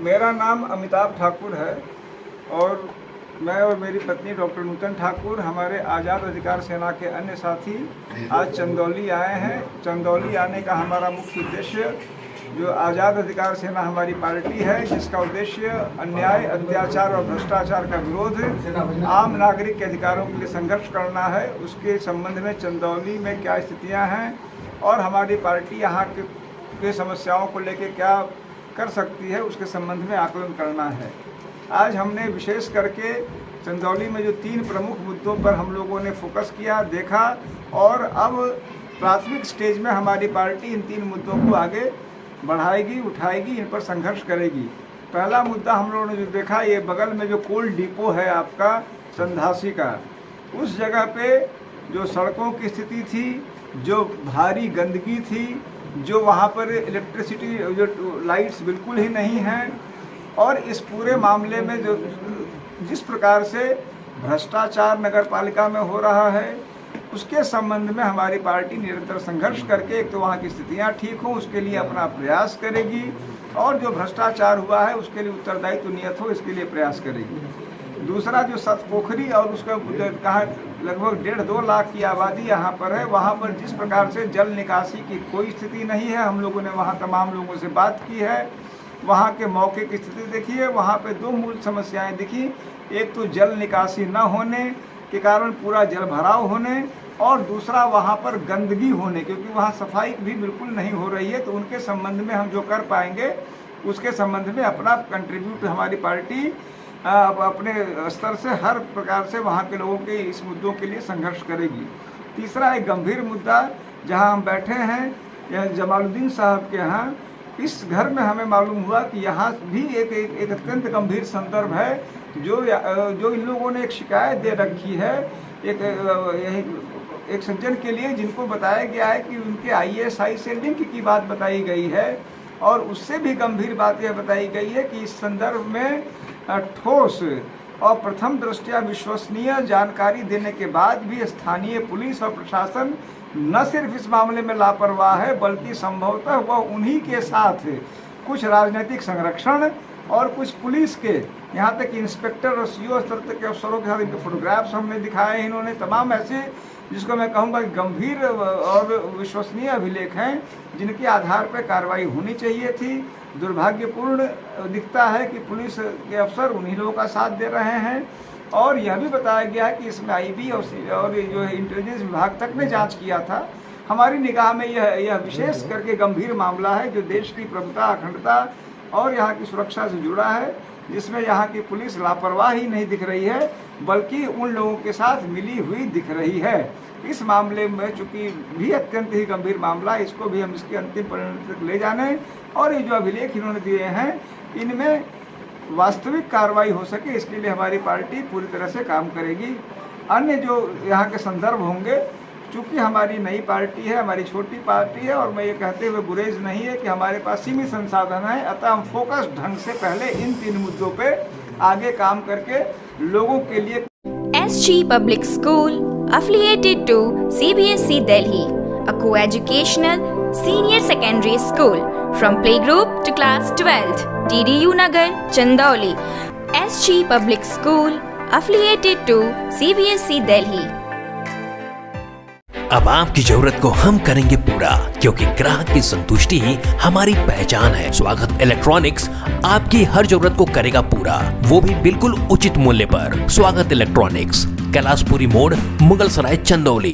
मेरा नाम अमिताभ ठाकुर है और मैं और मेरी पत्नी डॉक्टर नूतन ठाकुर हमारे आज़ाद अधिकार सेना के अन्य साथी आज चंदौली आए हैं। चंदौली आने का हमारा मुख्य उद्देश्य जो आज़ाद अधिकार सेना हमारी पार्टी है, जिसका उद्देश्य अन्याय, अत्याचार और भ्रष्टाचार का विरोध, आम नागरिक के अधिकारों के लिए संघर्ष करना है। उसके संबंध में चंदौली में क्या स्थितियां हैं और हमारी पार्टी यहाँ के समस्याओं को लेकर क्या कर सकती है, उसके संबंध में आकलन करना है। आज हमने विशेष करके चंदौली में जो 3 प्रमुख मुद्दों पर हम लोगों ने फोकस किया, देखा और अब प्राथमिक स्टेज में हमारी पार्टी इन 3 मुद्दों को आगे बढ़ाएगी, उठाएगी, इन पर संघर्ष करेगी। पहला मुद्दा हम लोगों ने जो देखा, ये बगल में जो कोल डिपो है आपका संधासी का, उस जगह पे जो सड़कों की स्थिति थी, जो भारी गंदगी थी, जो वहाँ पर इलेक्ट्रिसिटी जो लाइट्स बिल्कुल ही नहीं हैं, और इस पूरे मामले में जो जिस प्रकार से भ्रष्टाचार नगर पालिका में हो रहा है, उसके संबंध में हमारी पार्टी निरंतर संघर्ष करके एक तो वहाँ की स्थितियाँ ठीक हों उसके लिए अपना प्रयास करेगी, और जो भ्रष्टाचार हुआ है उसके लिए उत्तरदायित्व नियत हो इसके लिए प्रयास करेगी। दूसरा जो सतपोखरी और उसका कहा लगभग 1.5-2 लाख की आबादी यहाँ पर है, वहाँ पर जिस प्रकार से जल निकासी की कोई स्थिति नहीं है। हम लोगों ने वहाँ तमाम लोगों से बात की है, वहाँ के मौके की स्थिति देखिए। वहाँ पे 2 मूल समस्याएं दिखी, एक तो जल निकासी न होने के कारण पूरा जल भराव होने, और दूसरा वहाँ पर गंदगी होने, क्योंकि वहाँ सफाई भी बिल्कुल नहीं हो रही है। तो उनके संबंध में हम जो कर पाएंगे उसके संबंध में अपना कंट्रीब्यूट हमारी पार्टी अपने स्तर से हर प्रकार से वहाँ के लोगों के इस मुद्दों के लिए संघर्ष करेगी। तीसरा एक गंभीर मुद्दा जहाँ हम बैठे हैं, यह जमालुद्दीन साहब के यहाँ, इस घर में हमें मालूम हुआ कि यहाँ भी एक अत्यंत गंभीर संदर्भ है जो इन लोगों ने एक शिकायत दे रखी है एक सज्जन के लिए, जिनको बताया गया है कि उनके ISI से लिंक की बात बताई गई है, और उससे भी गंभीर बात यह बताई गई है कि इस संदर्भ में ठोस और प्रथम दृष्टया विश्वसनीय जानकारी देने के बाद भी स्थानीय पुलिस और प्रशासन न सिर्फ इस मामले में लापरवाह है, बल्कि संभवतः वह उन्हीं के साथ कुछ राजनीतिक संरक्षण और कुछ पुलिस के, यहाँ तक इंस्पेक्टर और CO स्तर तक के अफसरों के साथ इनके फोटोग्राफ्स हमने दिखाए। इन्होंने तमाम ऐसे, जिसको मैं कहूँगा गंभीर और विश्वसनीय अभिलेख हैं, जिनके आधार पर कार्रवाई होनी चाहिए थी। दुर्भाग्यपूर्ण दिखता है कि पुलिस के अफसर उन्हीं लोगों का साथ दे रहे हैं, और यह भी बताया गया है कि इसमें IB और जो है इंटेलिजेंस विभाग तक ने जांच किया था। हमारी निगाह में यह विशेष करके गंभीर मामला है जो देश की प्रभुता, अखंडता और यहाँ की सुरक्षा से जुड़ा है, जिसमें यहाँ की पुलिस लापरवाह ही नहीं दिख रही है, बल्कि उन लोगों के साथ मिली हुई दिख रही है। इस मामले में चूँकि भी अत्यंत ही गंभीर मामला है, इसको भी हम इसके अंतिम परिणति तक ले जाने, और ये जो अभिलेख इन्होंने दिए हैं इनमें वास्तविक कार्रवाई हो सके, इसके लिए हमारी पार्टी पूरी तरह से काम करेगी। अन्य जो यहाँ के संदर्भ होंगे, चूँकि हमारी नई पार्टी है, हमारी छोटी पार्टी है, और मैं ये कहते हुए गुरेज नहीं है कि हमारे पास सीमित संसाधन है, अतः हम फोकस ढंग से पहले इन 3 मुद्दों पे आगे काम करके लोगों के लिए। SG Public School affiliated to CBSE Delhi, a co-educational senior secondary school from playgroup to class 12th, DDU Nagar, Chandauli. SG Public School affiliated to CBSE Delhi. अब आपकी जरूरत को हम करेंगे पूरा, क्योंकि ग्राहक की संतुष्टि ही हमारी पहचान है। स्वागत इलेक्ट्रॉनिक्स आपकी हर जरूरत को करेगा पूरा, वो भी बिल्कुल उचित मूल्य पर। स्वागत इलेक्ट्रॉनिक्स, कैलाशपुरी मोड़, मुगलसराय, चंदौली।